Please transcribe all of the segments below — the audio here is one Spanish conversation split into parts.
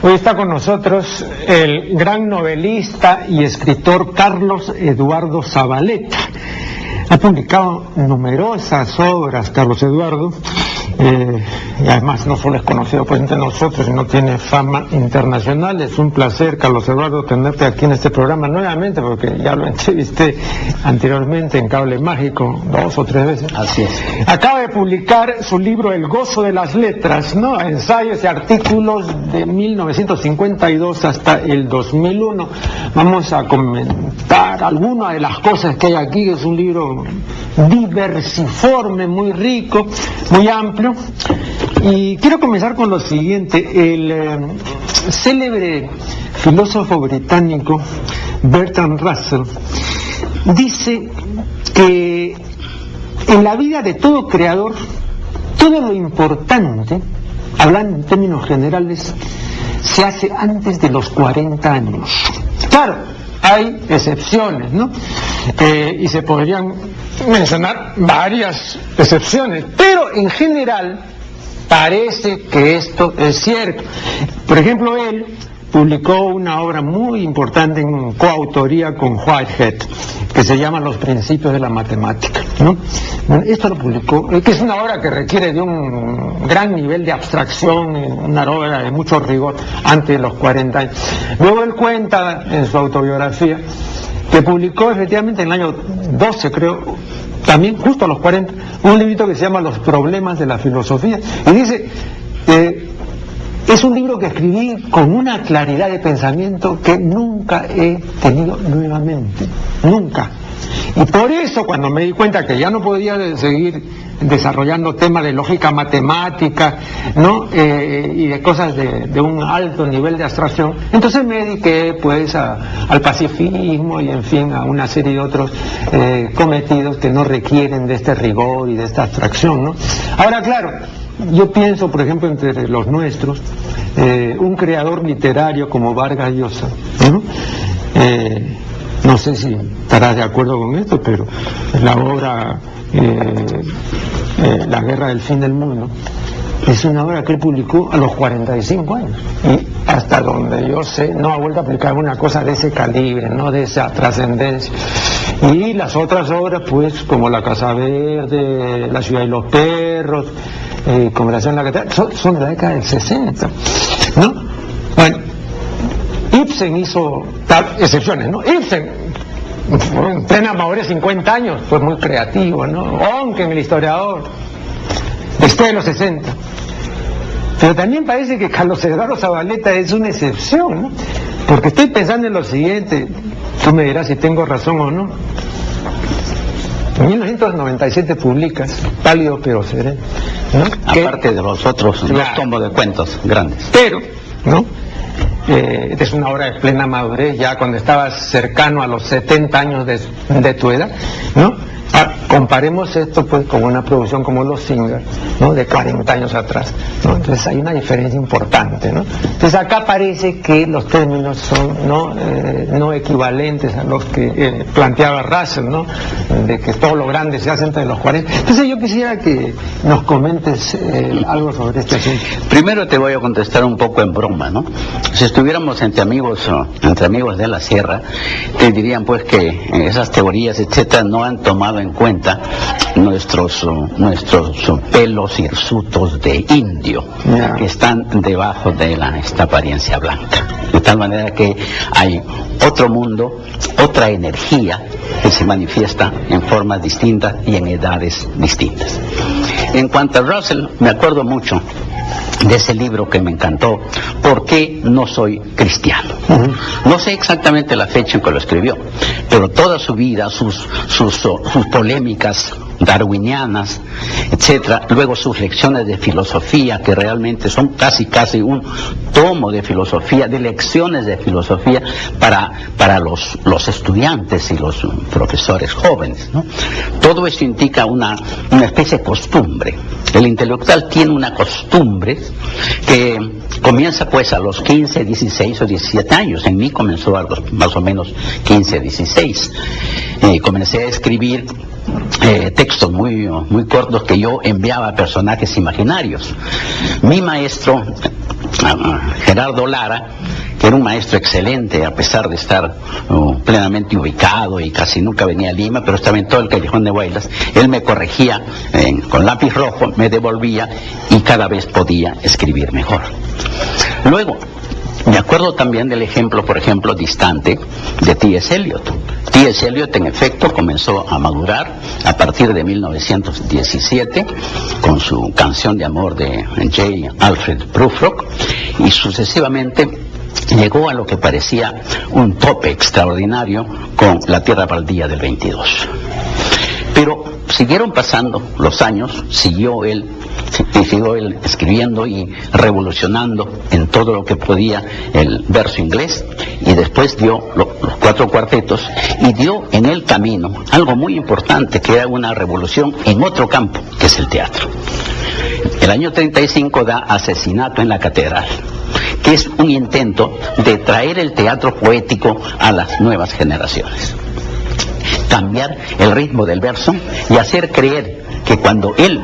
Hoy está con nosotros el gran novelista y escritor Carlos Eduardo Zavaleta. Ha publicado numerosas obras, Carlos Eduardo, y además no solo es conocido pues entre nosotros, sino tiene fama internacional. Es un placer, Carlos Eduardo, tenerte aquí en este programa nuevamente, porque ya lo entrevisté anteriormente en Cable Mágico 2 o 3 veces. Así es. Acaba de publicar su libro El gozo de las letras, ¿no? Ensayos y artículos de 1952 hasta el 2001. Vamos a comentar algunas de las cosas que hay aquí. Es un libro diversiforme, muy rico, muy amplio. Y quiero comenzar con lo siguiente. El célebre filósofo británico Bertrand Russell dice que en la vida de todo creador, todo lo importante, hablando en términos generales, se hace antes de los 40 años. Claro, hay excepciones, ¿no? Y se podrían mencionar varias excepciones, pero en general parece que esto es cierto. Por ejemplo, él publicó una obra muy importante en coautoría con Whitehead, que se llama Los principios de la matemática, ¿no? Bueno, esto lo publicó, que es una obra que requiere de un gran nivel de abstracción, una obra de mucho rigor antes de los 40 años. Luego él cuenta en su autobiografía que publicó efectivamente en el año 12, creo, también justo a los 40, un librito que se llama Los problemas de la filosofía, y dice es un libro que escribí con una claridad de pensamiento que nunca he tenido nuevamente, nunca. Y por eso, cuando me di cuenta que ya no podía seguir desarrollando temas de lógica matemática, ¿no? Y de cosas de un alto nivel de abstracción, entonces me dediqué pues al pacifismo y en fin a una serie de otros cometidos que no requieren de este rigor y de esta abstracción, ¿no? Ahora, claro, yo pienso, por ejemplo, entre los nuestros, un creador literario como Vargas Llosa, ¿no? No sé si estarás de acuerdo con esto, pero la obra La guerra del fin del mundo es una obra que él publicó a los 45 años y hasta donde yo sé no ha vuelto a publicar una cosa de ese calibre, no de esa trascendencia. Y las otras obras, pues, como La Casa Verde, La ciudad y los perros, Conversación en la catedral, son de la década del 60, ¿no? Bueno, Ibsen hizo excepciones, ¿no? Ibsen, en plena madurez, 50 años, fue muy creativo, ¿no? Onken, el historiador, después de los 60. Pero también parece que Carlos Eduardo Zavaleta es una excepción, ¿no? Porque estoy pensando en lo siguiente, tú me dirás si tengo razón o no. En 1997 publicas Pálido pero sereno, ¿no? Aparte de los otros, claro, dos tomos de cuentos grandes. Pero, ¿no? Esta es una obra de plena madurez, ya cuando estabas cercano a los 70 años de tu edad, ¿no? Comparemos esto pues con una producción como Los Singers, ¿no? De 40 años atrás, ¿no? Entonces hay una diferencia importante, ¿no? Entonces acá parece que los términos son no equivalentes a los que planteaba Russell, ¿no? De que todo lo grande se hace entre los 40. Entonces yo quisiera que nos comentes algo sobre este asunto. Primero te voy a contestar un poco en broma, ¿no? Si estuviéramos entre amigos de la sierra, te dirían pues que esas teorías, etcétera, no han tomado en cuenta nuestros pelos hirsutos de indio, que están debajo de esta apariencia blanca. De tal manera que hay otro mundo, otra energía que se manifiesta en formas distintas y en edades distintas. En cuanto a Russell, me acuerdo mucho de ese libro que me encantó, ¿Por qué no soy cristiano? No sé exactamente la fecha en que lo escribió, pero toda su vida, sus polémicas darwinianas, etcétera, luego sus lecciones de filosofía, que realmente son casi un tomo de filosofía, de lecciones de filosofía para los estudiantes y los profesores jóvenes, ¿no? Todo esto indica una especie de costumbre. El intelectual tiene una costumbre que comienza pues a los 15, 16 o 17 años. En mí comenzó a los más o menos 15, 16. Comencé a escribir textos muy cortos que yo enviaba a personajes imaginarios. Mi maestro Gerardo Lara, que era un maestro excelente, a pesar de estar plenamente ubicado y casi nunca venía a Lima, pero estaba en todo el callejón de Huaylas. Él me corregía con lápiz rojo, me devolvía y cada vez podía escribir mejor. Luego, me acuerdo también del ejemplo, por ejemplo, distante de T.S. Eliot. T.S. Eliot, en efecto, comenzó a madurar a partir de 1917 con su canción de amor de J. Alfred Prufrock, y sucesivamente llegó a lo que parecía un tope extraordinario con La Tierra Baldía del 22. Pero siguieron pasando los años, siguió él escribiendo y revolucionando en todo lo que podía el verso inglés, y después dio los 4 cuartetos y dio en el camino algo muy importante, que era una revolución en otro campo, que es el teatro. El año 35 da Asesinato en la Catedral, que es un intento de traer el teatro poético a las nuevas generaciones, cambiar el ritmo del verso y hacer creer que cuando él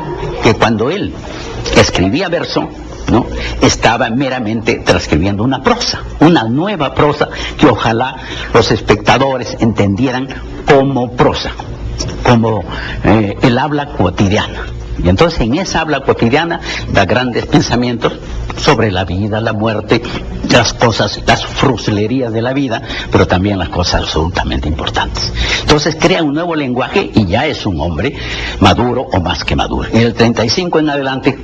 escribía verso, ¿no?, estaba meramente transcribiendo una prosa, una nueva prosa que ojalá los espectadores entendieran como prosa, como el habla cotidiana. Y entonces en esa habla cotidiana da grandes pensamientos sobre la vida, la muerte, las cosas, las fruslerías de la vida, pero también las cosas absolutamente importantes. Entonces crea un nuevo lenguaje y ya es un hombre maduro o más que maduro. En el 35 en adelante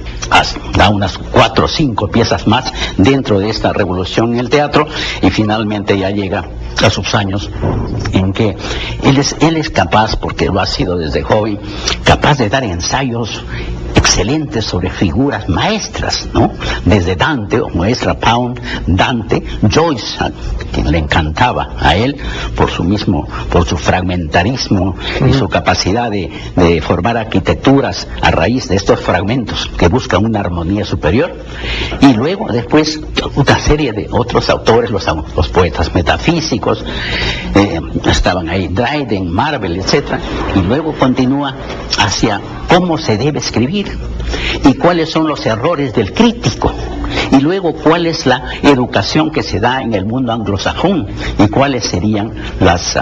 da unas 4 o 5 piezas más dentro de esta revolución en el teatro, y finalmente ya llega a sus años en que él es capaz, porque lo ha sido desde joven, capaz de dar ensayos excelentes sobre figuras maestras, ¿no? Desde Dante, o maestra Pound, Dante, Joyce, a quien le encantaba a él por su fragmentarismo y su capacidad de formar arquitecturas a raíz de estos fragmentos que buscan una armonía superior. Y luego después una serie de otros autores, los poetas metafísicos, estaban ahí, Dryden, Marvel, etc. Y luego continúa hacia cómo se debe escribir y cuáles son los errores del crítico, y luego cuál es la educación que se da en el mundo anglosajón y cuáles serían las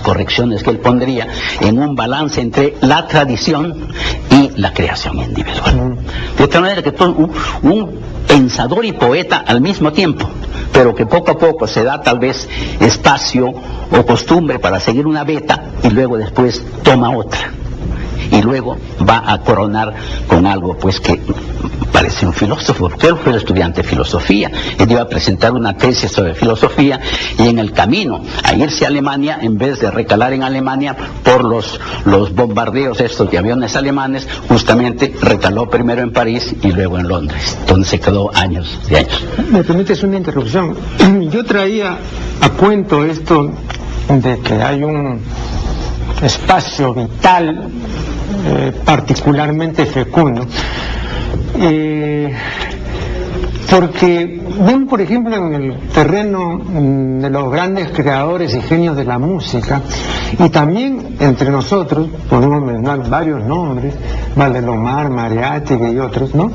correcciones que él pondría en un balance entre la tradición y la creación individual. De tal manera que todo un pensador y poeta al mismo tiempo, pero que poco a poco se da tal vez espacio o costumbre para seguir una veta y luego después toma otra. Y luego va a coronar con algo pues que parece un filósofo, porque él fue el estudiante de filosofía. Él iba a presentar una tesis sobre filosofía, y en el camino a irse a Alemania, en vez de recalar en Alemania por los bombardeos estos de aviones alemanes, justamente recaló primero en París y luego en Londres, donde se quedó años y años. ¿Me permites una interrupción? Yo traía a cuento esto de que hay un espacio vital particularmente fecundo, porque ven, por ejemplo, en el terreno de los grandes creadores y genios de la música, y también entre nosotros podemos mencionar varios nombres, Valdelomar, Mariátegui y otros, ¿no?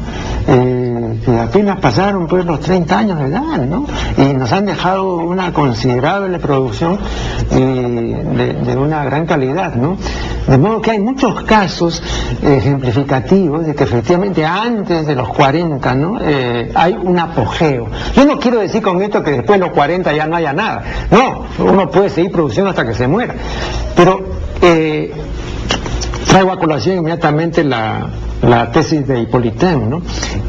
Que apenas pasaron pues los 30 años de edad, ¿no? Y nos han dejado una considerable producción de una gran calidad, ¿no? De modo que hay muchos casos ejemplificativos de que efectivamente antes de los 40, ¿no? Hay un apogeo. Yo no quiero decir con esto que después de los 40 ya no haya nada. No, uno puede seguir produciendo hasta que se muera. Pero traigo a colación inmediatamente la tesis de Hipoliten, ¿no?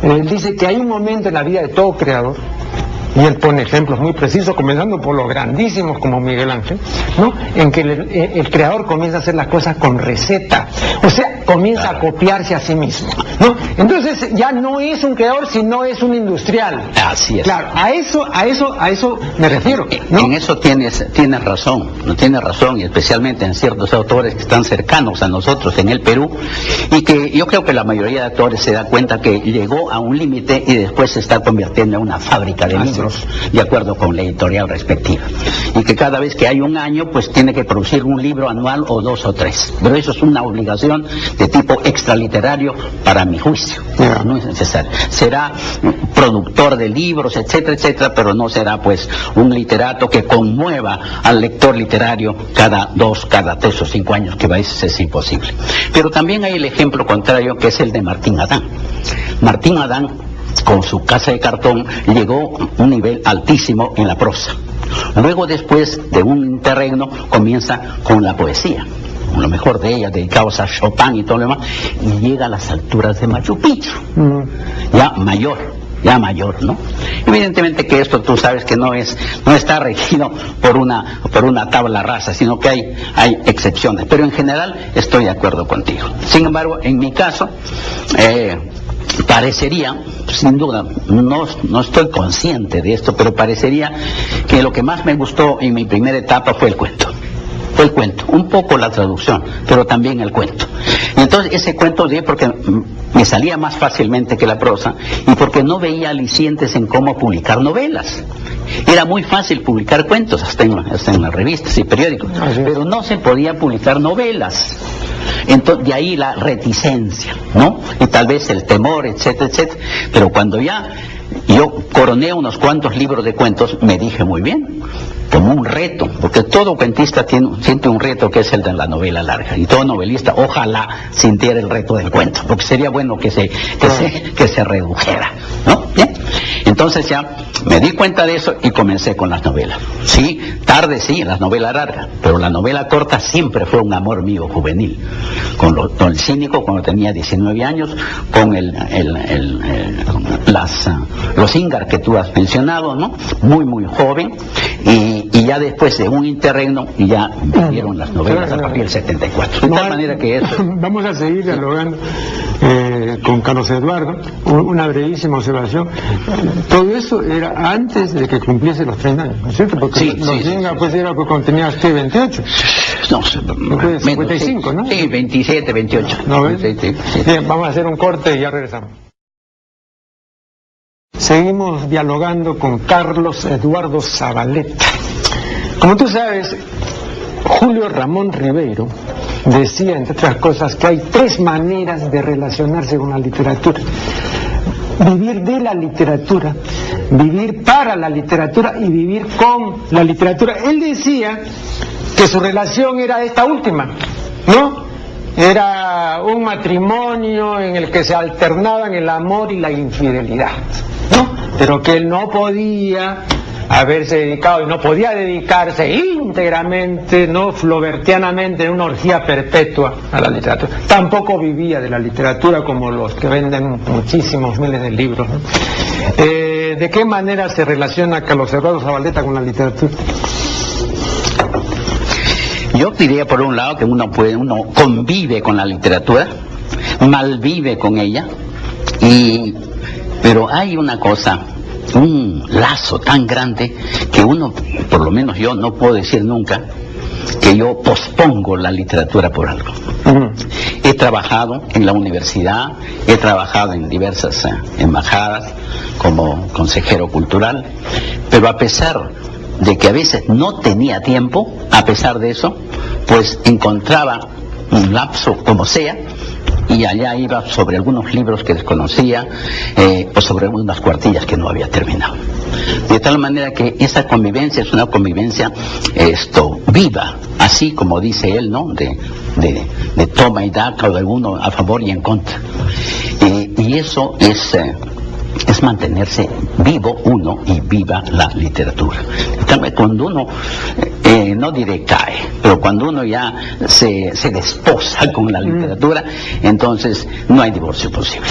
Él dice que hay un momento en la vida de todo creador, y él pone ejemplos muy precisos, comenzando por los grandísimos como Miguel Ángel, ¿no?, en que el creador comienza a hacer las cosas con receta, o sea, comienza a copiarse a sí mismo, ¿no? Entonces ya no es un creador, sino es un industrial. Así es. Claro, a eso me refiero, ¿no? En eso tienes razón, y especialmente en ciertos autores que están cercanos a nosotros en el Perú, y que yo creo que la mayoría de autores se da cuenta que llegó a un límite y después se está convirtiendo en una fábrica de niños. libros. De acuerdo con la editorial respectiva. Y que cada vez que hay un año, pues tiene que producir un libro anual o 2 o 3. Pero eso es una obligación de tipo extraliterario para mi juicio. No es necesario. Será productor de libros, etcétera, etcétera, pero no será pues un literato que conmueva al lector literario cada 2, cada 3 o 5 años, que a veces es imposible. Pero también hay el ejemplo contrario, que es el de Martín Adán. Martín Adán, con su Casa de Cartón, llegó a un nivel altísimo en la prosa. Luego, después de un interregno, comienza con la poesía, lo mejor de ella, dedicados a Chopin y todo lo demás, y llega a las alturas de Machu Picchu, ya mayor, ¿no? Evidentemente que esto tú sabes que no está regido por una tabla rasa, sino que hay excepciones, pero en general estoy de acuerdo contigo. Sin embargo, en mi caso, parecería, sin duda, no estoy consciente de esto, pero parecería que lo que más me gustó en mi primera etapa fue el cuento. Un poco la traducción, pero también el cuento. Y entonces ese cuento porque me salía más fácilmente que la prosa y porque no veía alicientes en cómo publicar novelas. Era muy fácil publicar cuentos, hasta en las revistas y periódicos, pero no se podía publicar novelas. Entonces, de ahí la reticencia, ¿no? Y tal vez el temor, etcétera, etcétera. Pero cuando ya yo coroné unos cuantos libros de cuentos, me dije muy bien, como un reto, porque todo cuentista siente un reto, que es el de la novela larga, y todo novelista ojalá sintiera el reto del cuento, porque sería bueno que se redujera, ¿no? ¿Bien? Entonces ya me di cuenta de eso y comencé con las novelas. Sí, tarde sí, las novelas largas, pero la novela corta siempre fue un amor mío juvenil. Con el Cínico, cuando tenía 19 años, con los Íngar que tú has mencionado, ¿no? Muy joven, y ya después de un interregno ya vinieron las novelas a partir del 74. De tal manera que eso... Vamos a seguir dialogando con Carlos Eduardo. Una brevísima observación. Todo eso era antes de que cumpliese los 30 años, ¿no es cierto? Porque los Íngar pues era cuando tenías que 28. No, 55, ¿no? Sí, 27, 28. ¿No ves? Sí. Bien, vamos a hacer un corte y ya regresamos. Seguimos dialogando con Carlos Eduardo Zavaleta. Como tú sabes, Julio Ramón Ribeiro decía, entre otras cosas, que hay 3 maneras de relacionarse con la literatura: vivir de la literatura, vivir para la literatura y vivir con la literatura. Él decía que su relación era esta última, ¿no? Era un matrimonio en el que se alternaban el amor y la infidelidad, ¿no? Pero que él no podía haberse dedicado y no podía dedicarse íntegramente, no flobertianamente, en una orgía perpetua a la literatura. Tampoco vivía de la literatura como los que venden muchísimos miles de libros, ¿no? ¿De qué manera se relaciona Carlos Eduardo Zavaleta con la literatura? Yo diría, por un lado, que uno convive con la literatura, malvive con ella, pero hay una cosa, un lazo tan grande que uno, por lo menos yo, no puedo decir nunca que yo pospongo la literatura por algo. He trabajado en la universidad, he trabajado en diversas embajadas como consejero cultural, pero a pesar de que a veces no tenía tiempo, a pesar de eso, pues encontraba un lapso como sea, y allá iba sobre algunos libros que desconocía, o sobre algunas cuartillas que no había terminado. De tal manera que esa convivencia es una convivencia viva, así como dice él, ¿no? De toma y daca, o de uno a favor y en contra. Y eso es mantenerse vivo uno y viva la literatura. Cuando uno, no diré cae, pero cuando uno ya se desposa con la literatura, entonces no hay divorcio posible.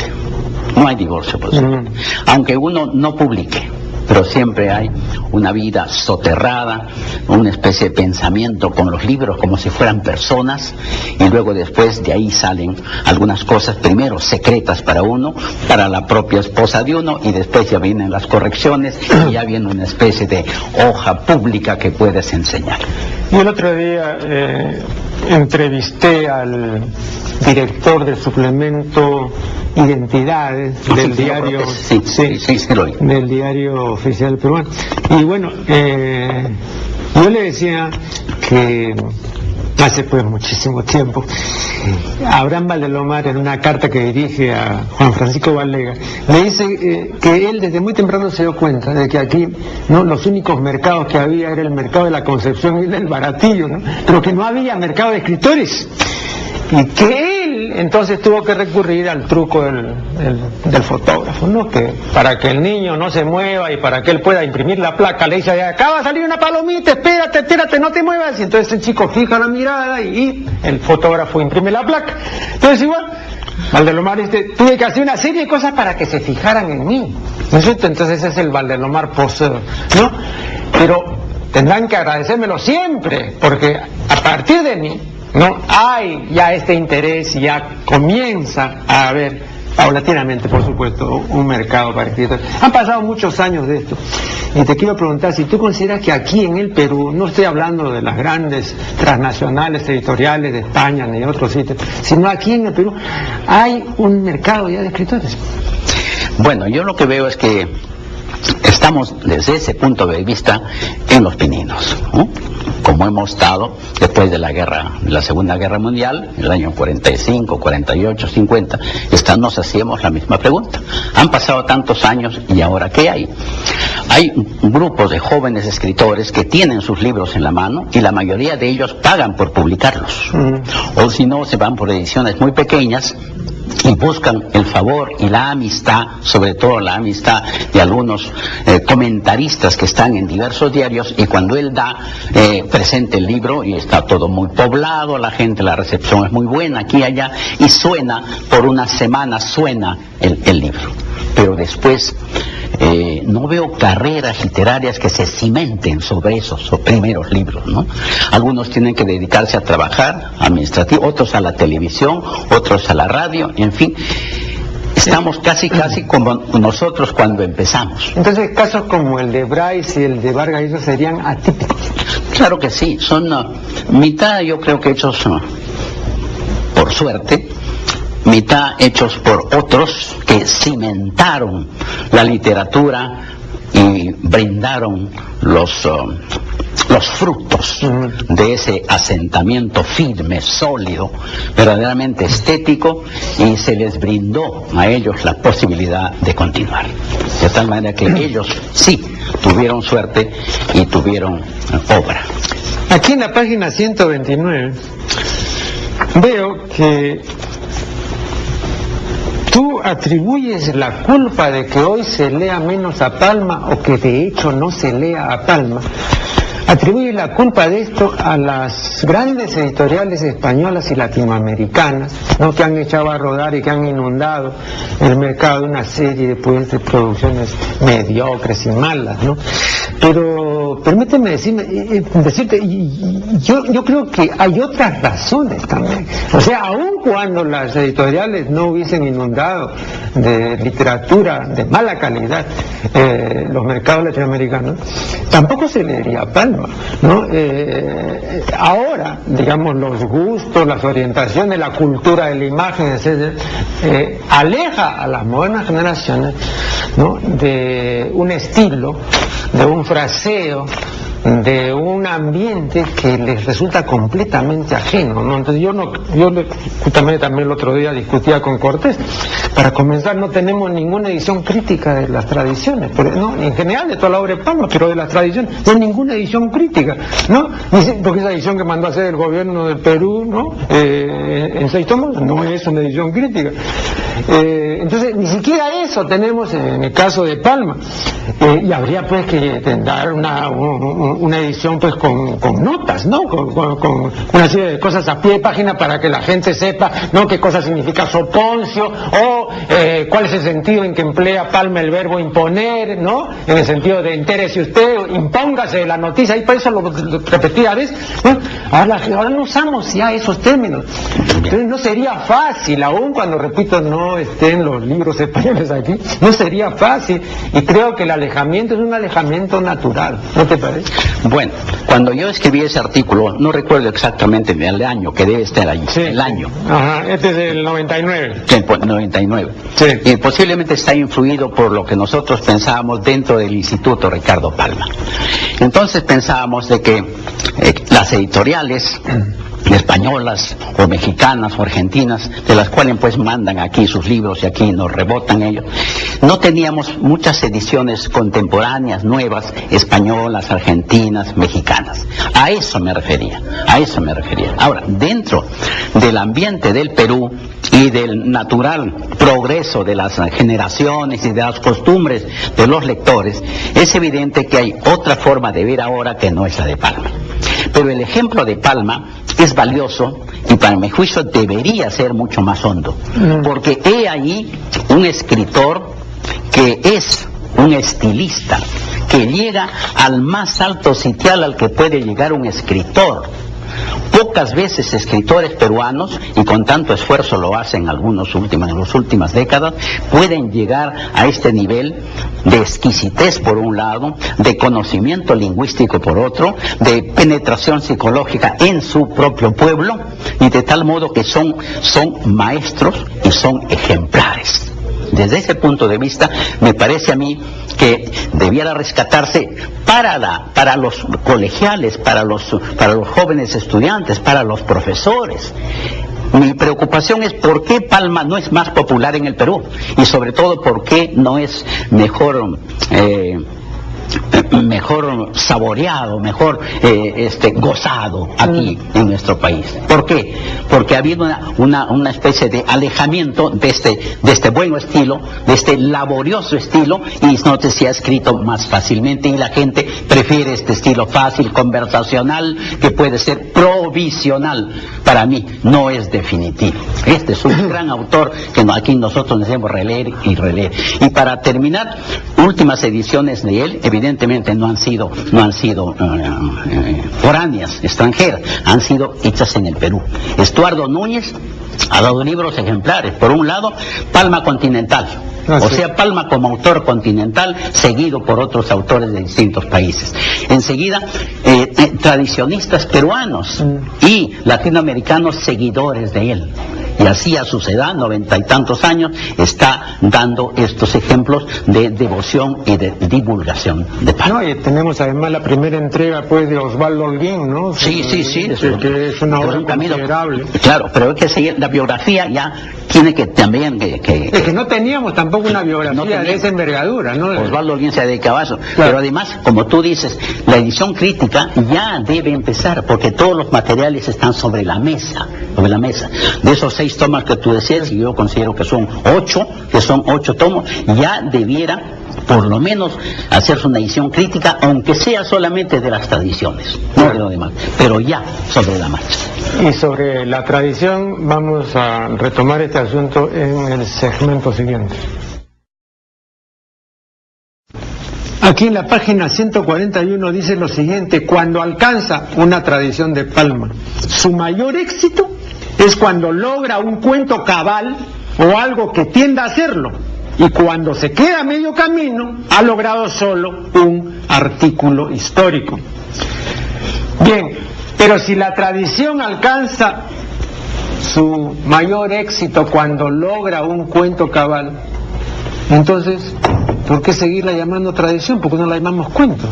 No hay divorcio posible. Aunque uno no publique, pero siempre hay una vida soterrada, una especie de pensamiento con los libros como si fueran personas, y luego después de ahí salen algunas cosas, primero secretas para uno, para la propia esposa de uno, y después ya vienen las correcciones y ya viene una especie de hoja pública que puedes enseñar. Y el otro día entrevisté al director del suplemento identidades del diario, del diario oficial peruano. Y bueno, yo le decía que hace pues muchísimo tiempo, Abraham Valdelomar, en una carta que dirige a Juan Francisco Valega, le dice que él desde muy temprano se dio cuenta de que aquí, ¿no?, los únicos mercados que había era el mercado de la Concepción y del Baratillo, ¿no?, pero que no había mercado de escritores, y que él entonces tuvo que recurrir al truco del fotógrafo, ¿no?, que para que el niño no se mueva y para que él pueda imprimir la placa, le dice: acaba de salir una palomita, espérate, no te muevas. Y entonces el chico fija la mirada y el fotógrafo imprime la placa. Entonces igual, Valdelomar tuve que hacer una serie de cosas para que se fijaran en mí, ¿no es cierto? Entonces ese es el Valdelomar poseur, ¿no? Pero tendrán que agradecérmelo siempre, porque a partir de mí, ¿no?, hay ya este interés y ya comienza a haber, paulatinamente, por supuesto, un mercado para escritores. Han pasado muchos años de esto. Y te quiero preguntar si tú consideras que aquí en el Perú, no estoy hablando de las grandes transnacionales editoriales de España ni de otros sitios, sino aquí en el Perú, hay un mercado ya de escritores. Bueno, yo lo que veo es que estamos desde ese punto de vista en los pininos, ¿no?, como hemos estado después de la Segunda Guerra Mundial, el año 45, 48, 50, nos hacíamos la misma pregunta. Han pasado tantos años y ahora ¿qué hay? Hay grupos de jóvenes escritores que tienen sus libros en la mano y la mayoría de ellos pagan por publicarlos. O si no, se van por ediciones muy pequeñas y buscan el favor y la amistad, sobre todo la amistad de algunos comentaristas que están en diversos diarios, y cuando él presenta el libro y está todo muy poblado, la recepción es muy buena aquí y allá, y suena, por unas semanas suena el libro, pero después no veo carreras literarias que se cimenten sobre esos primeros libros, ¿no? Algunos tienen que dedicarse a trabajar administrativo, otros a la televisión, otros a la radio, en fin. Estamos casi como nosotros cuando empezamos. Entonces, casos como el de Bryce y el de Vargas Llosa serían atípicos. Claro que sí, son mitad, yo creo que hechos por suerte, mitad hechos por otros que cimentaron la literatura y brindaron los frutos de ese asentamiento firme, sólido, verdaderamente estético, y se les brindó a ellos la posibilidad de continuar. De tal manera que ellos sí tuvieron suerte y tuvieron obra. Aquí en la página 129 veo que tú atribuyes la culpa de que hoy se lea menos a Palma, o que de hecho no se lea a Palma, atribuye la culpa de esto a las grandes editoriales españolas y latinoamericanas, ¿no?, que han echado a rodar y que han inundado el mercado de una serie pues, de producciones mediocres y malas, ¿no? Pero permíteme decirte, yo creo que hay otras razones también. O sea, aun cuando las editoriales no hubiesen inundado de literatura de mala calidad los mercados latinoamericanos, tampoco se leería Palma, ¿no? Ahora, digamos, los gustos, las orientaciones, la cultura de la imagen, etc., aleja a las modernas generaciones, ¿no?, de un estilo, de un fraseo, de un ambiente que les resulta completamente ajeno, ¿no? Entonces yo justamente también el otro día discutía con Cortés. Para comenzar, no tenemos ninguna edición crítica de las tradiciones, ¿no?, en general de toda la obra de Palma, pero de las tradiciones no hay ninguna edición crítica, ¿no? Porque esa edición que mandó a hacer el gobierno del Perú, ¿no?, en 6 tomos, no es una edición crítica. Entonces ni siquiera eso tenemos en el caso de Palma, y habría pues que dar una edición pues con notas, ¿no?, con una serie de cosas a pie de página para que la gente sepa, ¿no?, qué cosa significa soponcio, o cuál es el sentido en que emplea Palma el verbo imponer, ¿no?, en el sentido de entérese usted, impóngase la noticia, y por eso lo repetí a veces, ¿no? Ahora no usamos ya esos términos. Entonces no sería fácil, aun cuando, repito, no estén los libros españoles aquí, no sería fácil, y creo que el alejamiento es un alejamiento natural, ¿no te parece? Bueno, cuando yo escribí ese artículo, no recuerdo exactamente el año, que debe estar allí, sí, el año. Ajá, este es del 99. Sí, 99. Sí. Y posiblemente está influido por lo que nosotros pensábamos dentro del Instituto Ricardo Palma. Entonces pensábamos de que las editoriales españolas o mexicanas o argentinas, de las cuales pues mandan aquí sus libros y aquí nos rebotan ellos, no teníamos muchas ediciones contemporáneas, nuevas, españolas, argentinas, mexicanas. A eso me refería. Ahora, dentro del ambiente del Perú y del natural progreso de las generaciones y de las costumbres de los lectores, es evidente que hay otra forma de ver ahora que no es la de Palma. Pero el ejemplo de Palma es valioso y para mi juicio debería ser mucho más hondo, porque he ahí un escritor que es un estilista, que llega al más alto sitial al que puede llegar un escritor. Pocas veces escritores peruanos, y con tanto esfuerzo lo hacen en las últimas décadas, pueden llegar a este nivel de exquisitez por un lado, de conocimiento lingüístico por otro, de penetración psicológica en su propio pueblo, y de tal modo que son maestros y son ejemplares. Desde ese punto de vista, me parece a mí que debiera rescatarse para los colegiales, para los jóvenes estudiantes, para los profesores. Mi preocupación es por qué Palma no es más popular en el Perú y sobre todo por qué no es mejor saboreado, mejor gozado aquí en nuestro país. ¿Por qué? Porque ha habido una especie de alejamiento de este buen estilo, de este laborioso estilo, y no se ha escrito más fácilmente y la gente prefiere este estilo fácil, conversacional, que puede ser provisional. Para mí no es definitivo. Este es un gran autor que aquí nosotros debemos releer y releer. Y para terminar, últimas ediciones de él, evidentemente no han sido foráneas, extranjeras, han sido hechas en el Perú. Estuardo Núñez ha dado libros ejemplares. Por un lado, Palma Continental, o sea, Palma como autor continental, seguido por otros autores de distintos países. Enseguida, tradicionistas peruanos y latinoamericanos seguidores de él. Y así a su edad, 90 y tantos años, está dando estos ejemplos de devoción y de divulgación de Palma. No, y tenemos además la primera entrega pues de Osvaldo Holguín, ¿no? Sí. Que es una obra considerable. Claro, pero hay que seguir la biografía, ya tiene que también Es que no teníamos tampoco una biografía de esa envergadura, ¿no? Osvaldo Holguín se ha dedicado a eso. Claro. Pero además, como tú dices, la edición crítica ya debe empezar, porque todos los materiales están sobre la mesa. De esos 6 tomas que tú decías, y yo considero que son 8 tomos, ya debiera por lo menos hacerse una edición crítica, aunque sea solamente de las tradiciones, no de lo demás, pero ya sobre la marcha. Y sobre la tradición vamos a retomar este asunto en el segmento siguiente. Aquí en la página 141 dice lo siguiente: cuando alcanza una tradición de Palma, su mayor éxito es cuando logra un cuento cabal o algo que tienda a hacerlo, y cuando se queda a medio camino ha logrado solo un artículo histórico. Bien, pero si la tradición alcanza su mayor éxito cuando logra un cuento cabal, entonces, ¿por qué seguirla llamando tradición? ¿Por qué no la llamamos cuento?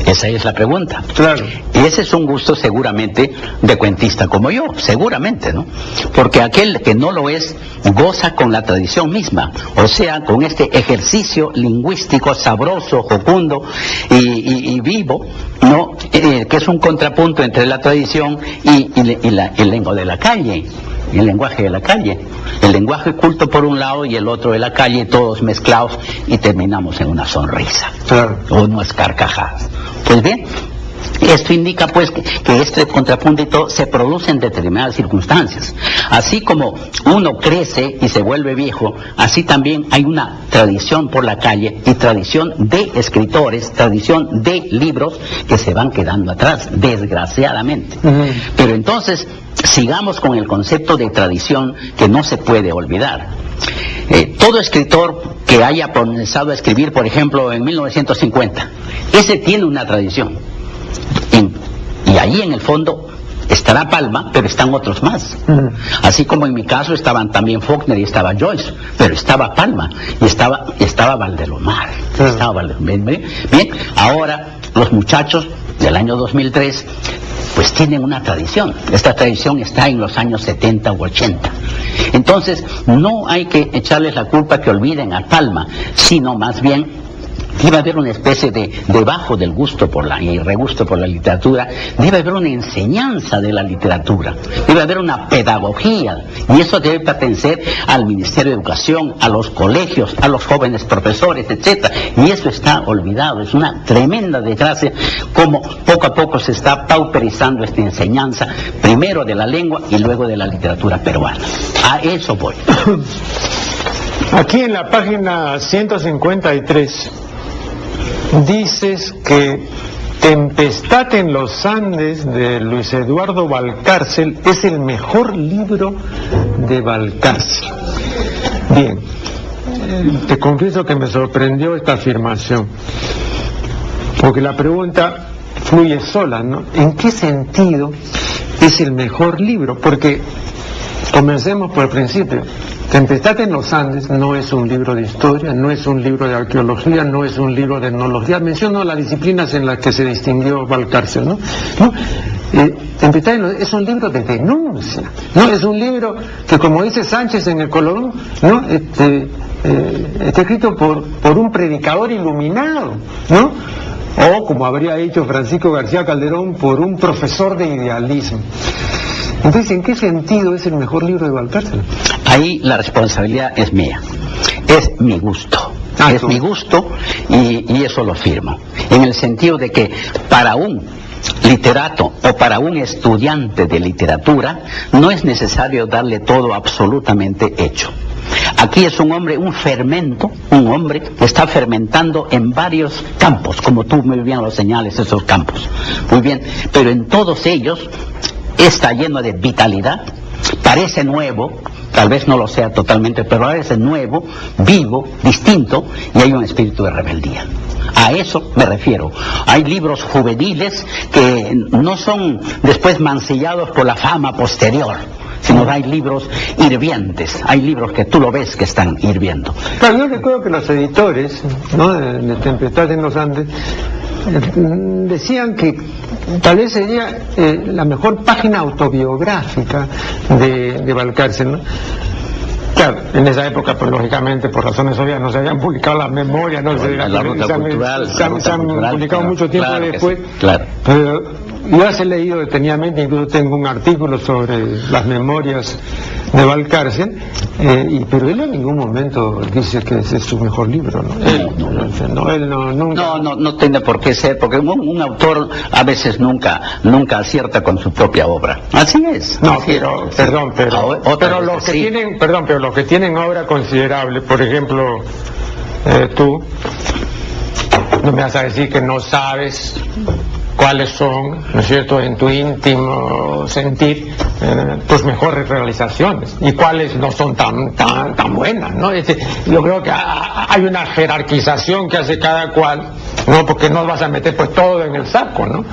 Esa es la pregunta. Claro. Y ese es un gusto seguramente de cuentista como yo, seguramente, ¿no? Porque aquel que no lo es, goza con la tradición misma, o sea, con este ejercicio lingüístico sabroso, jocundo y vivo, ¿no? Que es un contrapunto entre la tradición y el lenguaje de la calle. El lenguaje de la calle, el lenguaje culto por un lado y el otro de la calle, todos mezclados, y terminamos en una sonrisa, claro, o unas carcajadas. Pues bien, esto indica pues que este contrapunto se produce en determinadas circunstancias. Así como uno crece y se vuelve viejo, así también hay una tradición por la calle y tradición de escritores, tradición de libros que se van quedando atrás, desgraciadamente. Pero entonces, sigamos con el concepto de tradición que no se puede olvidar. Todo escritor que haya comenzado a escribir, por ejemplo, en 1950, Ese tiene una tradición. Y ahí en el fondo estará Palma, pero están otros más. Así como en mi caso estaban también Faulkner y estaba Joyce, pero estaba Palma y estaba Valdelomar. Bien, ahora los muchachos del año 2003 pues tienen una tradición. Esta tradición está en los años 70 u 80. Entonces no hay que echarles la culpa que olviden a Palma, sino más bien debe haber una especie de, debajo del gusto y regusto por la literatura, debe haber una enseñanza de la literatura, debe haber una pedagogía, y eso debe pertenecer al Ministerio de Educación, a los colegios, a los jóvenes profesores, etcétera. Y eso está olvidado. Es una tremenda desgracia como poco a poco se está pauperizando esta enseñanza, primero de la lengua y luego de la literatura peruana. A eso voy. Aquí en la página 153 dices que Tempestad en los Andes de Luis Eduardo Valcárcel es el mejor libro de Valcárcel. Bien, te confieso que me sorprendió esta afirmación, porque la pregunta fluye sola, ¿no? ¿En qué sentido es el mejor libro? Porque comencemos por el principio. Tempestad en los Andes no es un libro de historia, no es un libro de arqueología, no es un libro de etnología. Menciono las disciplinas en las que se distinguió Valcárcel, ¿no? Tempestad en los Andes es un libro de denuncia, ¿no? Es un libro que, como dice Sánchez en el Colorón, ¿no? Está escrito por un predicador iluminado, ¿no? O, como habría dicho Francisco García Calderón, por un profesor de idealismo. Entonces, ¿en qué sentido es el mejor libro de Valcárcel? Ahí la responsabilidad es mía, es mi gusto. Es mi gusto y eso lo firmo. En el sentido de que para un literato o para un estudiante de literatura no es necesario darle todo absolutamente hecho. Aquí es un hombre, un fermento, un hombre que está fermentando en varios campos, como tú muy bien lo señales, esos campos. Muy bien, pero en todos ellos está lleno de vitalidad, parece nuevo, tal vez no lo sea totalmente, pero parece nuevo, vivo, distinto, y hay un espíritu de rebeldía. A eso me refiero. Hay libros juveniles que no son después mancillados por la fama posterior, sino que hay libros hirvientes, hay libros que tú lo ves que están hirviendo. Claro, yo recuerdo que los editores, ¿no?, de Tempestad en los Andes decían que tal vez sería la mejor página autobiográfica de Valcárcel, ¿no? Claro, en esa época, pues lógicamente, por razones obvias, no se habían publicado las memorias, no se han publicado mucho tiempo después. Claro. Pero yo las he leído detenidamente, incluso tengo un artículo sobre las memorias de Valcárcel, pero él en ningún momento dice que ese es su mejor libro, ¿no? Él nunca... No tiene por qué ser, porque un autor a veces nunca acierta con su propia obra. Así es. No, pero los que tienen obra considerable, por ejemplo, tú, no me vas a decir que no sabes cuáles son, ¿no es cierto?, en tu íntimo sentir, tus mejores realizaciones, y cuáles no son tan buenas, ¿no? Yo creo que hay una jerarquización que hace cada cual, ¿no? Porque no vas a meter pues todo en el saco, ¿no?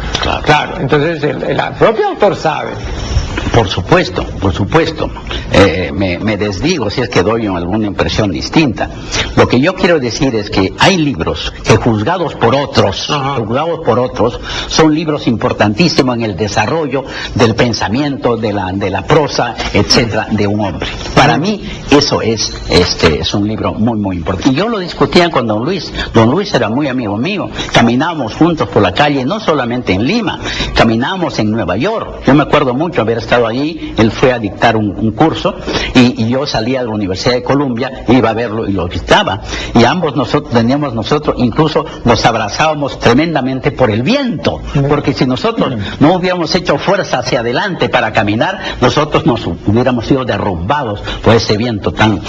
Claro. Entonces el propio autor sabe. Por supuesto. Me desdigo si es que doy alguna impresión distinta. Lo que yo quiero decir es que hay libros que juzgados por otros, son libros importantísimos en el desarrollo del pensamiento, de la prosa, etcétera, de un hombre. Para mí eso es un libro muy, muy importante. Y yo lo discutía con don Luis. Don Luis era muy amigo mío. Caminábamos juntos por la calle, no solamente en Lima, caminábamos en Nueva York. Yo me acuerdo mucho haber estado allí. Él fue a dictar un curso y yo salía de la Universidad de Columbia, iba a verlo y lo visitaba. Y ambos incluso nos abrazábamos tremendamente por el viento, porque si nosotros no hubiéramos hecho fuerza hacia adelante para caminar, nosotros nos hubiéramos sido derrumbados por ese viento tan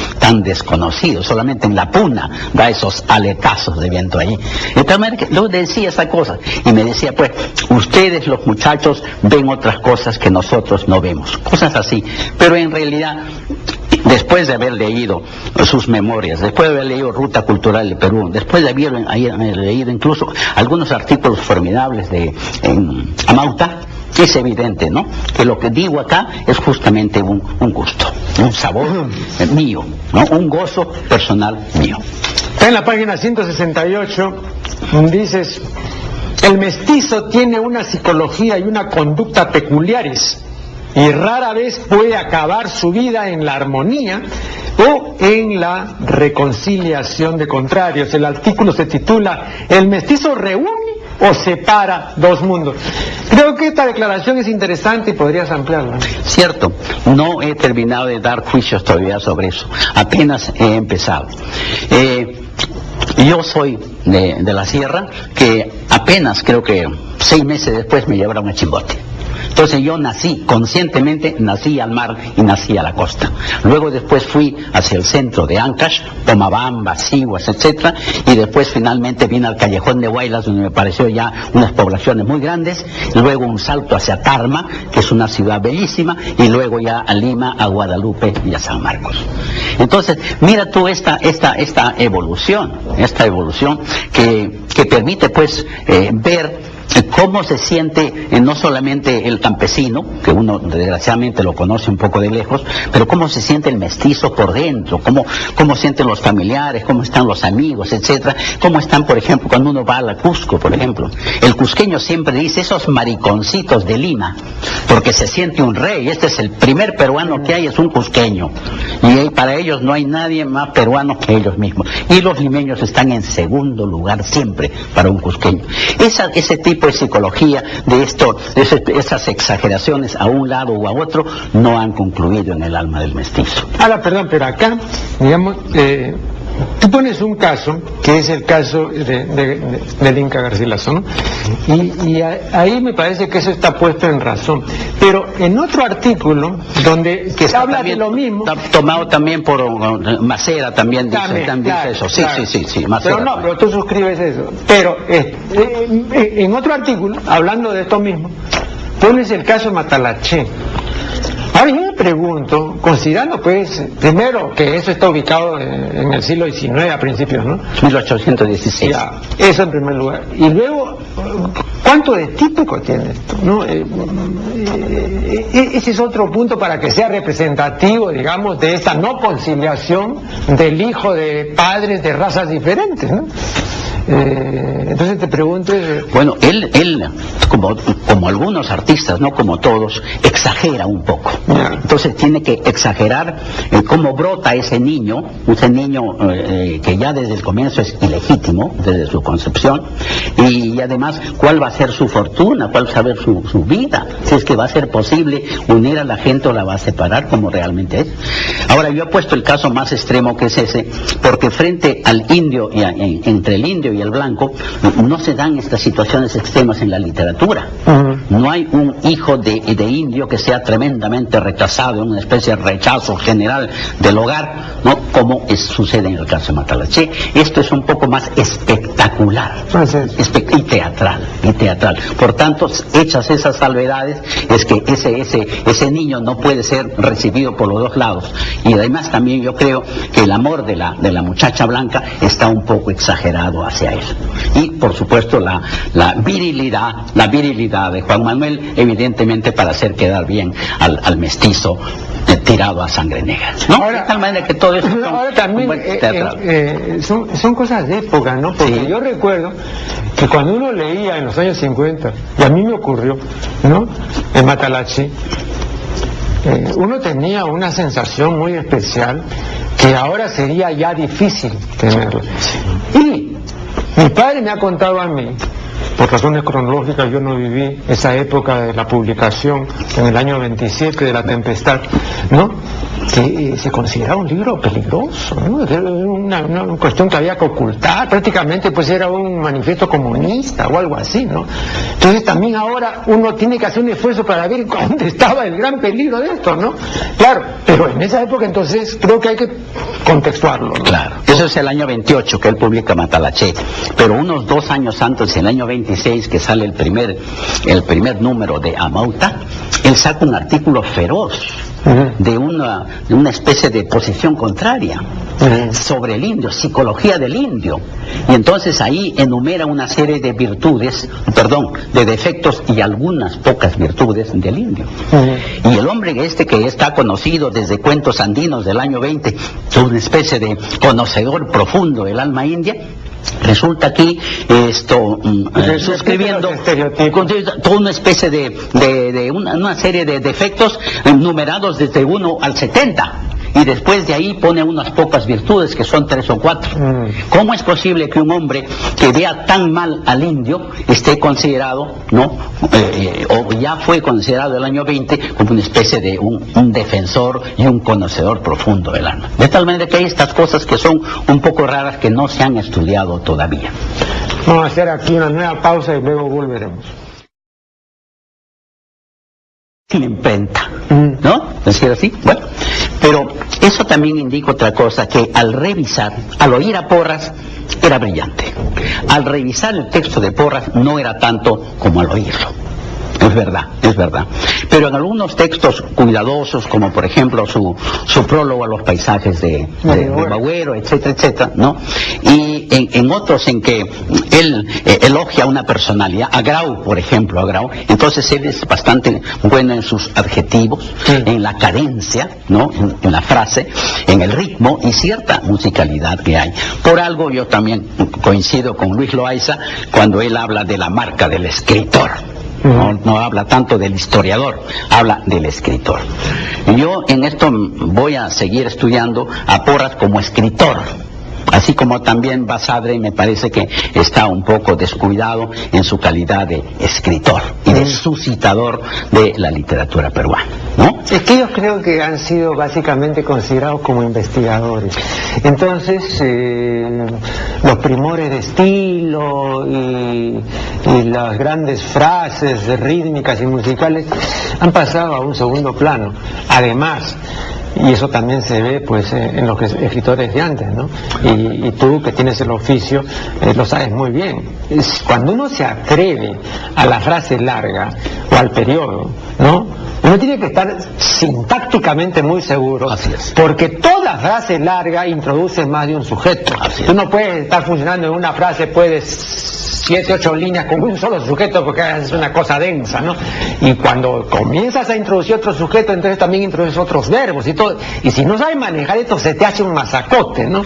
desconocido. Solamente en la Puna da esos aletazos de viento allí. De tal manera que yo decía esa cosa y me decía, pues, ustedes los muchachos ven otras cosas que nosotros no vemos, cosas así, pero en realidad después de haber leído sus memorias, después de haber leído Ruta Cultural del Perú, después de haber leído incluso algunos artículos formidables de Amauta, es evidente, ¿no?, que lo que digo acá es justamente un gusto, un sabor mío, ¿no?, un gozo personal mío. Está en la página 168, dices: el mestizo tiene una psicología y una conducta peculiares y rara vez puede acabar su vida en la armonía o en la reconciliación de contrarios. El artículo se titula ¿el mestizo reúne o separa dos mundos? Creo que esta declaración es interesante y podrías ampliarla. Cierto, no he terminado de dar juicios todavía sobre eso, apenas he empezado. Yo soy de la sierra, que apenas creo que 6 meses después me llevaron a Chimbote. Entonces yo nací, conscientemente nací al mar y nací a la costa. Luego después fui hacia el centro de Ancash, Pomabamba, Siguas, etcétera, y después finalmente vine al Callejón de Huaylas, donde me pareció ya unas poblaciones muy grandes, y luego un salto hacia Tarma, que es una ciudad bellísima, y luego ya a Lima, a Guadalupe y a San Marcos. Entonces, mira tú esta evolución que permite pues ver cómo se siente no solamente el campesino, que uno desgraciadamente lo conoce un poco de lejos, pero cómo se siente el mestizo por dentro, cómo sienten los familiares, cómo están los amigos, etcétera, cómo están, por ejemplo, cuando uno va a la Cusco, por ejemplo. El cusqueño siempre dice esos mariconcitos de Lima, porque se siente un rey. Este es el primer peruano que hay, es un cusqueño, y para ellos no hay nadie más peruano que ellos mismos, y los limeños están en segundo lugar siempre para un cusqueño. Ese tipo de psicología de esas exageraciones a un lado o a otro no han concluido en el alma del mestizo. Ahora, perdón, pero acá, digamos, tú pones un caso, que es el caso del Inca Garcilaso, ¿no? Y ahí me parece que eso está puesto en razón. Pero en otro artículo, donde que se habla de lo mismo... Está tomado también por Macera, también dice eso. Sí, claro. Sí, Macera. Pero no, pero tú suscribes eso. Pero en otro artículo, hablando de esto mismo, pones el caso Matalaché. Ahora yo me pregunto, considerando pues, primero que eso está ubicado en el siglo XIX a principios, ¿no? 1816. Ya, eso en primer lugar. Y luego, ¿cuánto de típico tiene esto? ¿No? Ese es otro punto para que sea representativo, digamos, de esta no conciliación del hijo de padres de razas diferentes, ¿no? Entonces te pregunto... Bueno, él como algunos artistas, no como todos, exagera un poco. Entonces tiene que exagerar cómo brota ese niño que ya desde el comienzo es ilegítimo, desde su concepción, y además cuál va a ser su fortuna, cuál va a ser su vida, si es que va a ser posible unir a la gente o la va a separar como realmente es. Ahora, yo he puesto el caso más extremo, que es ese, porque frente al indio, entre el indio y el blanco, no se dan estas situaciones extremas en la literatura. No hay un hijo de indio que sea tremendamente rechazado, una especie de rechazo general del hogar, ¿no?, como sucede en el caso de Matalaché. Esto es un poco más espectacular y teatral. Por tanto, hechas esas salvedades, es que ese niño no puede ser recibido por los dos lados. Y además también yo creo que el amor de la muchacha blanca está un poco exagerado hacia él. Y por supuesto la virilidad de Juan Manuel, evidentemente para hacer quedar bien al mestizo tirado a sangre negra, ¿no? Ahora, de tal manera que todo eso son cosas de época, ¿no? Porque yo recuerdo que cuando uno leía en los años 50, y a mí me ocurrió, ¿no?, en Matalaché, uno tenía una sensación muy especial que ahora sería ya difícil tenerla. Y mi padre me ha contado a mí, por razones cronológicas yo no viví esa época de la publicación en el año 27 de La Tempestad, ¿no?, que se consideraba un libro peligroso, ¿no? Era una cuestión que había que ocultar, prácticamente pues era un manifiesto comunista o algo así, ¿no? Entonces también ahora uno tiene que hacer un esfuerzo para ver dónde estaba el gran peligro de esto, ¿no? Claro, pero en esa época entonces creo que hay que contextuarlo, ¿no? Claro, eso es el año 28 que él publica Matalaché, pero unos 2 años antes, en el año 26, que sale el primer número de Amauta, él saca un artículo feroz de una especie de posición contraria sobre el indio, psicología del indio, y entonces ahí enumera una serie de de defectos y algunas pocas virtudes del indio. Y el hombre que está conocido desde Cuentos Andinos del año 20, es una especie de conocedor profundo del alma india, resulta aquí suscribiendo toda una especie de una serie de defectos numerados desde 1 al 70, y después de ahí pone unas pocas virtudes que son 3 o 4. ¿Cómo es posible que un hombre que vea tan mal al indio esté considerado, o ya fue considerado el año 20 como una especie de un defensor y un conocedor profundo del alma? De tal manera que hay estas cosas que son un poco raras, que no se han estudiado todavía. Vamos a hacer aquí una nueva pausa y luego volveremos. La imprenta, ¿no? ¿Es decir así? Bueno, pero eso también indica otra cosa, que al oír a Porras, era brillante. Al revisar el texto de Porras no era tanto como al oírlo. Es verdad. Pero en algunos textos cuidadosos, como por ejemplo su prólogo a los paisajes de Bagüero, etcétera, ¿no? Y en otros en que él elogia una personalidad, a Grau, por ejemplo, entonces él es bastante bueno en sus adjetivos, en la cadencia, ¿no? En la frase, en el ritmo y cierta musicalidad que hay. Por algo yo también coincido con Luis Loaiza cuando él habla de la marca del escritor. No habla tanto del historiador, habla del escritor. Yo en esto voy a seguir estudiando a Porras como escritor, así como también Basadre me parece que está un poco descuidado en su calidad de escritor y de suscitador de la literatura peruana, ¿no? Es que ellos creo que han sido básicamente considerados como investigadores. Entonces, los primores de estilo y las grandes frases rítmicas y musicales han pasado a un segundo plano. Además, y eso también se ve pues en los escritores de antes, ¿no? Y tú que tienes el oficio lo sabes muy bien. Cuando uno se atreve a la frase larga o al periodo, ¿no? Uno tiene que estar sintácticamente muy seguro. Así es. Porque toda frase larga introduce más de un sujeto. Tú no puedes estar funcionando en una frase, puedes 7, 8 líneas con un solo sujeto, porque es una cosa densa, ¿no? Y cuando comienzas a introducir otro sujeto, entonces también introduces otros verbos y todo. Y si no sabes manejar esto, se te hace un masacote, ¿no?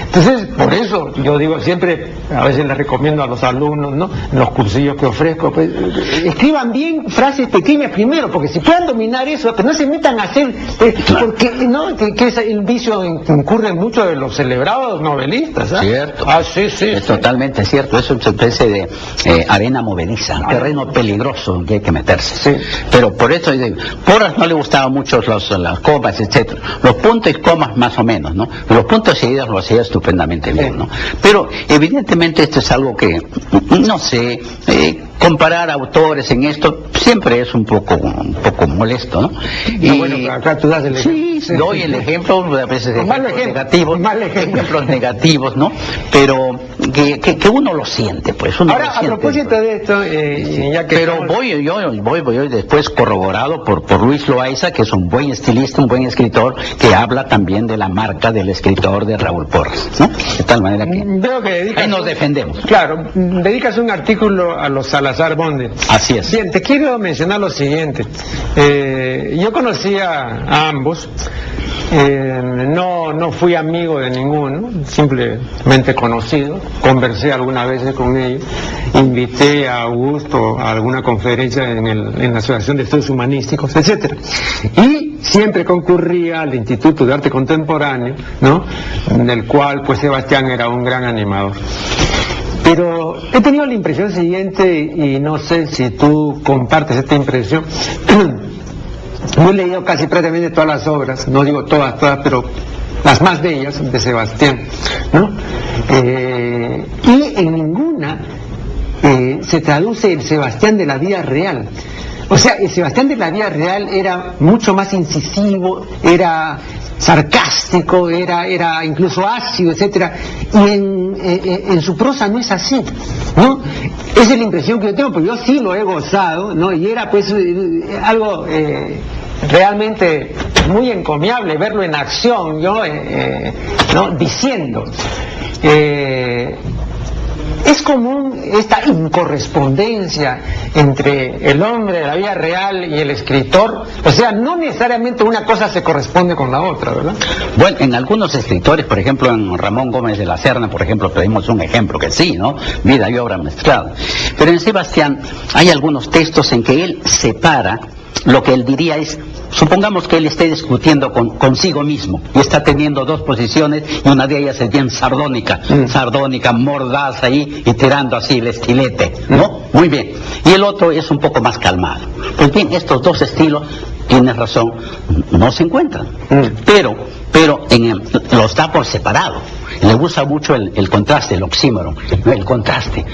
Entonces, por eso yo digo siempre, a veces les recomiendo a los alumnos, ¿no? En los cursillos que ofrezco, pues, escriban bien frases pequeñas primero, porque si pueden dominar eso, que no se metan a hacer, porque, ¿no? Que es el vicio en que incurren muchos de los celebrados novelistas, ¿eh? Cierto. Sí. Es totalmente cierto. Es una especie de arena movediza, terreno peligroso que hay que meterse. Sí. Pero por eso, Porras no le gustaban mucho las comas, etcétera. Los puntos y comas más o menos, ¿no? Los puntos seguidos lo hacía estupendamente bien, ¿no? Pero evidentemente esto es algo que, no sé, comparar autores en esto siempre es un poco molesto, ¿no? Y bueno, acá tú das el ejemplo. Sí, doy el ejemplo, a veces ejemplos negativos, ¿no? Pero que uno lo siente, pues. Uno ahora, lo siente, a propósito pues. de esto, ya que... Pero voy yo después corroborado por Luis Loaiza, que es un buen estilista, un buen escritor, que habla también de la marca del escritor de Raúl Porras, ¿no? De tal manera que veo que ahí nos defendemos. Claro, dedicas un artículo a los Salazar Bonde. Así es. Bien, te quiero mencionar lo siguiente. Yo conocí a ambos. No fui amigo de ninguno, simplemente conocido. Conversé algunas veces con ellos. Invité a Augusto a alguna conferencia en la Asociación de Estudios Humanísticos, etcétera. Y siempre concurría al Instituto de Arte Contemporáneo, ¿no? Del cual pues Sebastián era un gran animador. Pero he tenido la impresión siguiente, y no sé si tú compartes esta impresión. Yo he leído casi prácticamente todas las obras, no digo todas, pero las más bellas de Sebastián, ¿no? Y en ninguna se traduce el Sebastián de la vida real. O sea, el Sebastián de la vida real era mucho más incisivo, era sarcástico, era incluso ácido, etcétera, y en su prosa no es así, ¿no? Esa es la impresión que yo tengo, porque yo sí lo he gozado, ¿no? Y era pues algo realmente muy encomiable verlo en acción, ¿no? Diciendo. Es común esta incorrespondencia entre el hombre de la vida real y el escritor, o sea, no necesariamente una cosa se corresponde con la otra, ¿verdad? Bueno, en algunos escritores, por ejemplo en Ramón Gómez de la Serna, por ejemplo, tenemos un ejemplo que sí, ¿no? Vida y obra mezclada. Pero en Sebastián hay algunos textos en que él separa lo que él diría es, supongamos que él esté discutiendo consigo mismo y está teniendo dos posiciones y una de ellas es bien sardónica, mordaz ahí y tirando así el estilete, ¿no? Muy bien. Y el otro es un poco más calmado. Pues bien, estos dos estilos, tienes razón, no se encuentran. Pero los da por separado. Le gusta mucho el contraste, el oxímoron, el contraste.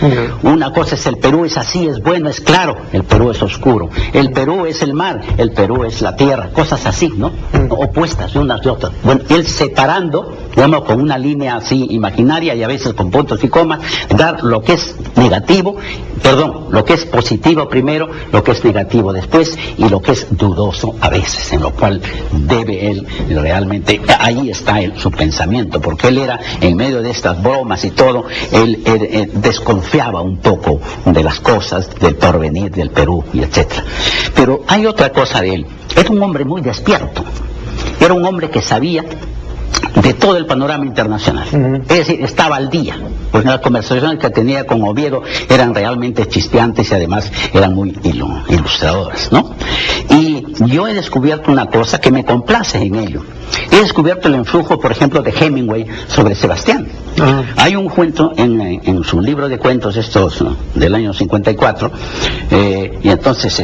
Una cosa es el Perú es así, es bueno, es claro, el Perú es oscuro. El Perú es el mar, el Perú es la tierra, cosas así, ¿no? Opuestas unas de otras. Bueno, él separando, digamos, con una línea así imaginaria y a veces con puntos y comas, dar lo que es negativo, lo que es positivo primero, lo que es negativo después y lo que es dudoso a veces, en lo cual debe él realmente, ahí está su pensamiento, porque él era, en medio de estas bromas y todo, él desconfiaba un poco de las cosas, del porvenir del Perú y etcétera. Pero hay otra cosa de él, era un hombre muy despierto, era un hombre que sabía de todo el panorama internacional. Es decir, estaba al día, pues las conversaciones que tenía con Oviedo eran realmente chispeantes y además eran muy ilustradoras, ¿no? Y yo he descubierto una cosa que me complace en ello. He descubierto el influjo, por ejemplo, de Hemingway sobre Sebastián. Hay un cuento en su libro de cuentos estos, ¿no?, del año 54, y entonces,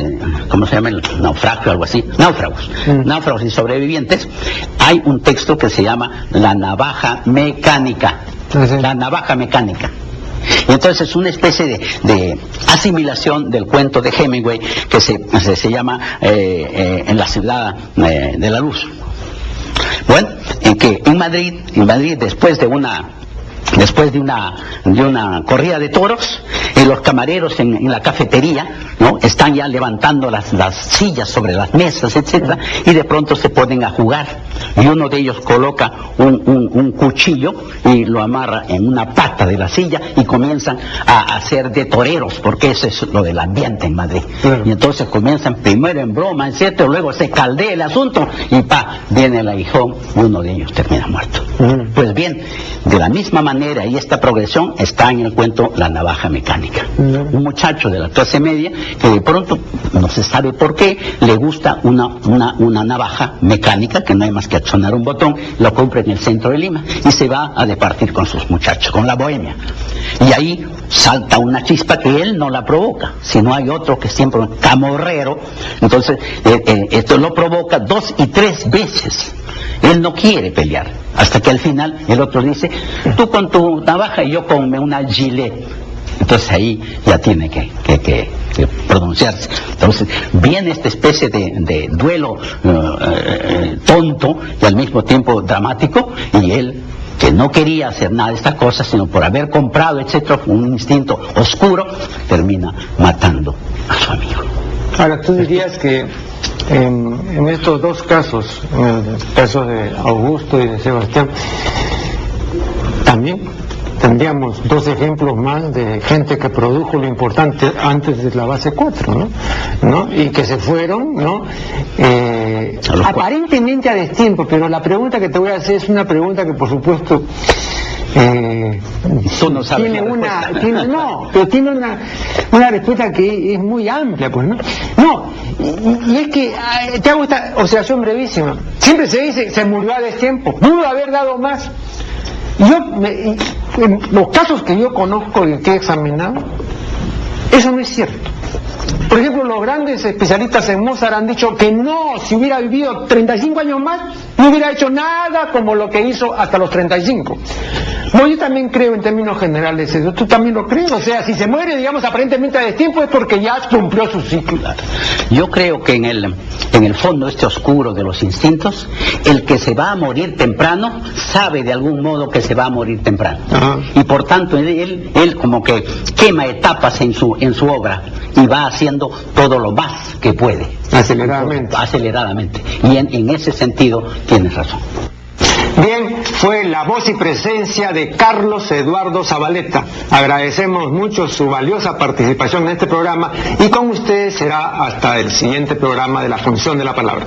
¿cómo se llama? El naufragio, algo así, náufragos y sobrevivientes. Hay un texto que se llama La navaja mecánica. La navaja mecánica. Y entonces es una especie de asimilación del cuento de Hemingway que se llama En la ciudad de la luz. Bueno, en que en Madrid después de una corrida de toros, los camareros en la cafetería, ¿no?, están ya levantando las sillas sobre las mesas, etcétera, y de pronto se ponen a jugar y uno de ellos coloca un cuchillo y lo amarra en una pata de la silla y comienzan a hacer de toreros, porque eso es lo del ambiente en Madrid. Y entonces comienzan primero en broma, etcétera, luego se caldea el asunto y viene el aguijón, uno de ellos termina muerto. Pues bien, de la misma manera, y esta progresión está en el cuento La navaja mecánica. Un muchacho de la clase media que de pronto, no se sabe por qué, le gusta una navaja mecánica, que no hay más que accionar un botón, lo compra en el centro de Lima y se va a departir con sus muchachos, con la bohemia. Y ahí salta una chispa que él no la provoca, sino hay otro que siempre es camorrero, entonces esto lo provoca 2 y 3 veces. Él no quiere pelear, hasta que al final el otro dice, tú con tu navaja y yo con una gilet. Entonces ahí ya tiene que pronunciarse. Entonces viene esta especie de duelo tonto y al mismo tiempo dramático, y él, que no quería hacer nada de estas cosas, sino por haber comprado, etcétera, un instinto oscuro, termina matando a su amigo. Ahora, tú dirías que en estos dos casos, en el caso de Augusto y de Sebastián, también tendríamos 2 ejemplos más de gente que produjo lo importante antes de la base 4, ¿no? Y que se fueron, ¿no? Aparentemente a destiempo, pero la pregunta que te voy a hacer es una pregunta que, por supuesto, tú no sabes tiene una respuesta que es muy amplia, pues, y es que te hago esta observación brevísima. Siempre se dice, se murió a destiempo, pudo haber dado más. En los casos que yo conozco y que he examinado, eso no es cierto. Por ejemplo, los grandes especialistas en Mozart han dicho que no, si hubiera vivido 35 años más, no hubiera hecho nada como lo que hizo hasta los 35. No, yo también creo en términos generales eso. ¿Tú también lo crees? O sea, si se muere, digamos, aparentemente a destiempo es porque ya cumplió su ciclo. Yo creo que en el fondo este oscuro de los instintos, el que se va a morir temprano sabe de algún modo que se va a morir temprano. Ajá. Y por tanto él como que quema etapas en su obra y va haciendo todo lo más que puede. Aceleradamente. Y en ese sentido tienes razón. Bien, fue la voz y presencia de Carlos Eduardo Zavaleta. Agradecemos mucho su valiosa participación en este programa y con ustedes será hasta el siguiente programa de La Función de la Palabra.